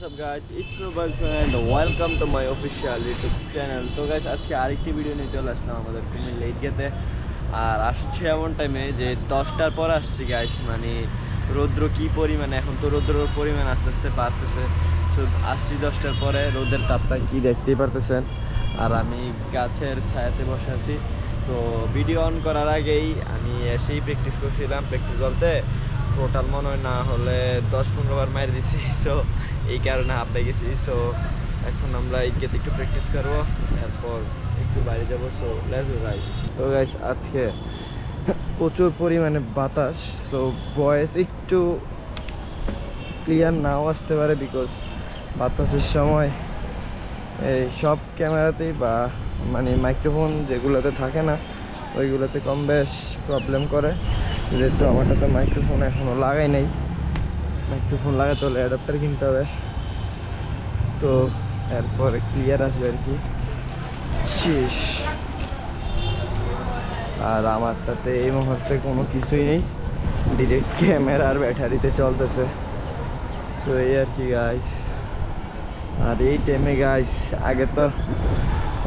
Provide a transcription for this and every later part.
up guys, it's my boyfriend. Welcome to my official YouTube channel. তো guys আজকে আরেকটি video নিয়ে চলে আসলাম আমাদের কুমিল্লা ঈদগাতে। আর আসছে এমন টাইমে যে 10টার পর আসছি গাইস, মানে রৌদ্র কি পরিমাণে, এখন তো রৌদ্রের পরিমাণ আস্তে আস্তে বাড়তেছে। সো আসছি 10টার পরে, রোদের তাপটা কি দেখতেই পারতেছেন। আর আমি গাছের ছায়াতে বসে আছি। তো ভিডিও অন করার আগেই আমি এসেই প্র্যাকটিস করছিলাম। প্র্যাকটিস বলতে টোটাল মনে হয় না হলে 10-15 বার মার দিছি। সো এই কারণে হাঁপাই গেছি। সো এখন আমরা ঈদগাতে একটু প্র্যাকটিস করবো, তারপর একটু বাইরে যাবো। So let's go guys. তো গাইস আজকে প্রচুর পরিমাণে বাতাস, সো ভয়েস একটু ক্লিয়ার নাও আসতে পারে, বিকজ বাতাসের সময় এই সব ক্যামেরাতেই বা মানে মাইক্রোফোন যেগুলোতে থাকে না ওইগুলোতে কম বেশ প্রবলেম করে। যেহেতু আমারটা তো মাইক্রোফোন এখনও লাগাই নাই, মাইক্রোফোন লাগাতে হলে অ্যাডাপ্টার কিনতে হবে। তো এরপরে ক্লিয়ার আসবে আর কি। শেষ। আর আমারটাতে এই মুহূর্তে কোনো কিছুই নেই, ডিরেক্ট ক্যামেরা আর ব্যাটারিতে চলতেছে। তো এই আর কি গাইস। আর এই টাইমে গাইস আগে তো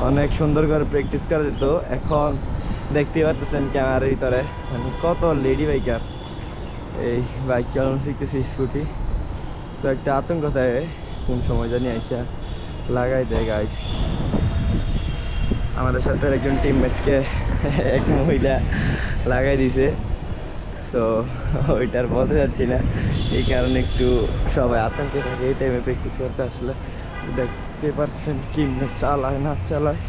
অনেক সুন্দর করে প্র্যাকটিস করা যেত, এখন দেখতে পাচ্ছেন ক্যামেরার ভিতরে মানে কত লেডি বাইকার এই বাইক চালানো শিখতেছে, স্কুটি। তো একটা আতঙ্ক থাকে কোন সময় জানি আইসা লাগাই দেয় গাইস। আমাদের সাথে একজন টিমমেটকে এক মহিলা লাগাই দিছে। তো ওইটার বলতে যাচ্ছি না, এই কারণে একটু সবাই আতঙ্কে থাকে এই টাইমে প্র্যাকটিস করতে আসলে। দেখতে পাচ্ছেন টিমমেট চালায় না চালায়।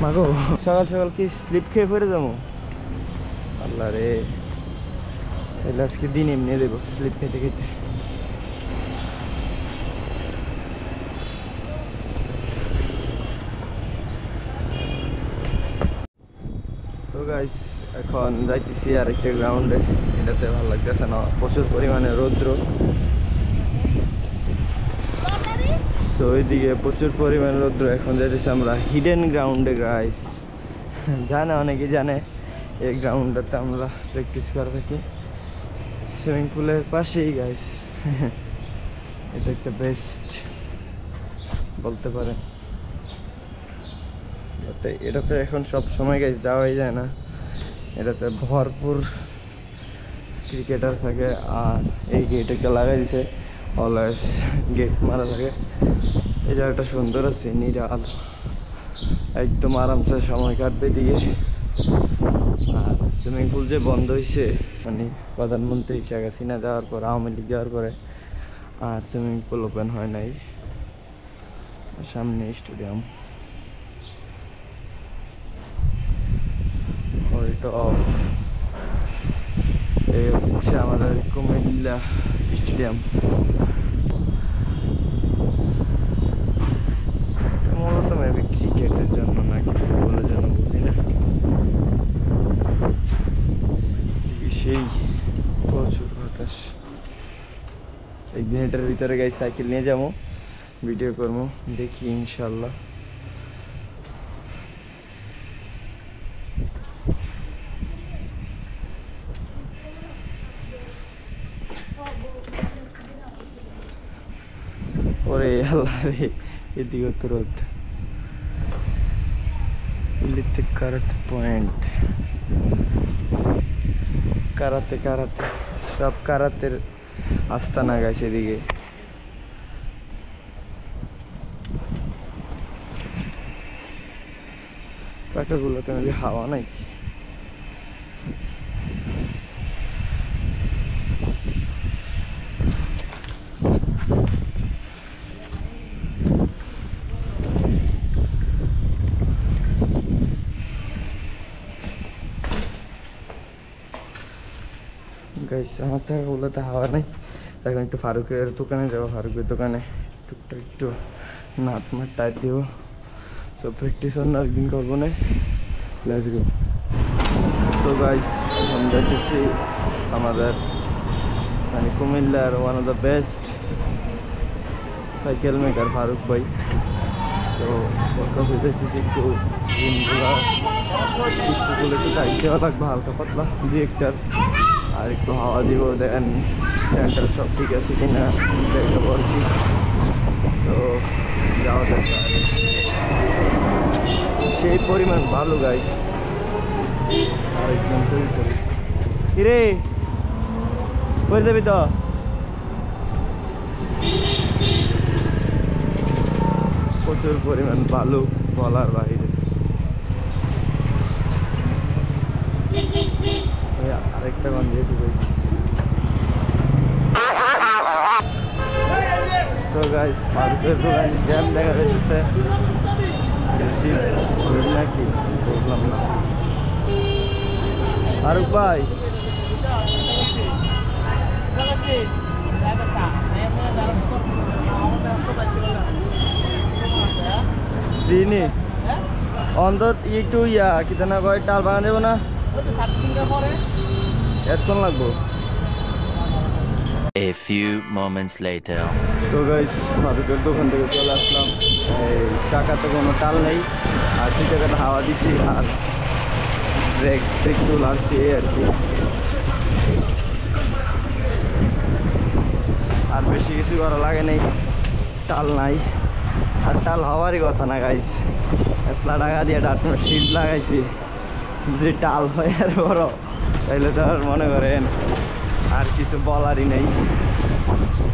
মাগো সকাল সকাল কি স্লিপ খেয়ে পড়ে যাবো? আল্লাহ রে, তাহলে আজকে দিন এমনি দেবো স্লিপ খেতে খেতে। তো গাইস এখন যাইতেছি আরেকটা গ্রাউন্ডে, এটাতে ভালো লাগতেছে না, প্রচুর পরিমাণে রৌদ্র। তো ওইদিকে প্রচুর পরিমাণে রৌদ্র। এখন যাইতেছি আমরা হিডেন গ্রাউন্ডে গাইস। জানে অনেকেই জানে এই গ্রাউন্ডটাতে আমরা প্র্যাকটিস করে থাকি, সুইমিং পুলের পাশেই গাইস। এটা একটা বেস্ট বলতে পারেন। এটাতে এখন সব সময় গাইস যাওয়াই যায় না, এটাতে ভরপুর ক্রিকেটার থাকে। আর এই গেটটা লাগাই দিছে, অলওয়েজ গেট মারা থাকে। এই জায়গাটা সুন্দর আছে, নিরাল, একদম আরামসে সময় কাটবে দিকে। আর সুইমিং পুল যে বন্ধ হয়েছে, মানে প্রধানমন্ত্রী শেখ হাসিনা যাওয়ার পর, আওয়ামী লীগ যাওয়ার পরে আর সুইমিং পুল ওপেন হয় নাই। সামনে স্টেডিয়াম, ওইটা এই হচ্ছে আমাদের কুমিল্লা স্টেডিয়াম। মূলত মেবি ক্রিকেটের জন্য নাকি ফুটবলের জন্য বুঝি না। সেই প্রচুর বাতাস। এক মিনিটের ভিতরে গাই সাইকেল নিয়ে যাবো, ভিডিও করবো, দেখি ইনশাল্লাহ। ওরে আল্লাহ রে, এদিকে তো রোদ। কারাতে পয়েন্ট, কারাতে কারাতে সব কারাতের আস্তানা গাইছে এদিকে। চাকাগুলোতে নাকি হাওয়া নাই। গাইস আমার চাকাগুলোতে হাওয়া নাই। এখন একটু ফারুকের দোকানে যাবো, ফারুকের দোকানে টুকটাক একটু নাট মাট টাইট দিব। তো প্র্যাকটিস অন্য একদিন করবো না, লেটস গো। তো গাইস এখন যাইতেছি আমাদের মানে কুমিল্লার one of the best cycle maker Faruk ভাই। তো বলতেছে দেখতেছি একটু জিমগুলো একটু টাইট দেওয়া লাগবে হালকা পাতলা 2-1টার, আর একটু হাওয়া দিব, দেন সেন্টার সব ঠিক আছে কিনা দেখতে পারছি। তো যাওয়া যাক, সেই পরিমাণ ভালো গাই। আরেকজন তৈরি করি কিরে করে দেবি তো, প্রচুর পরিমাণ বালু বলার বাইরে। আরেকটা গান যেহেতু তো গাইস ফারুকের দোকান জ্যাম দেখা যাচ্ছে নাকি বুঝলাম না। ফারুক ভাই দিনে অন্তত একটু ইয়া কিতা না কয় টাল বাগান দেবো না, এতক্ষণ লাগবো। A few moments later. তো গাইস ফারুকের দোকান থেকে চলে আসলাম, এই চাকাতে কোনো টাল নেই, আর 2 টাকাটা হাওয়া দিছি আর ব্রেক টুল আসছি আর কি, আর বেশি কিছু করা লাগে নেই। টাল নাই, আর টাল হওয়ারই কথা না গাইস, 1 লাখ টাকা দিয়ে ডাক্তার সিট লাগাইছি, যদি টাল হয় আর বড় তাইলে তো আর মনে করেন আর কিছু বলারই নেই।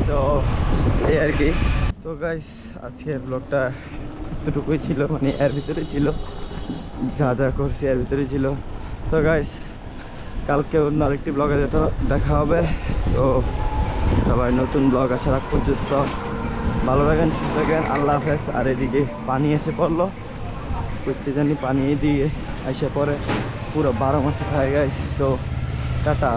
তো এই আর কি। তো গাইস আজকের ব্লগটা এতটুকুই ছিল, মানে এর ভিতরে ছিল, যা যা করছি এর ভিতরে ছিল। তো গাইস কালকে অন্য আরেকটি ব্লগে দেখা হবে। তো সবাই নতুন ব্লগ আসার আগ পর্যন্ত ভালো থাকেন, সুস্থ থাকেন, আল্লাহ হাফেজ। আর এদিকে পানি এসে পড়লো, করতে জানি পানি দিয়ে এসে পরে পুরো 12 মাসে খায় গাইস। তো টাটা।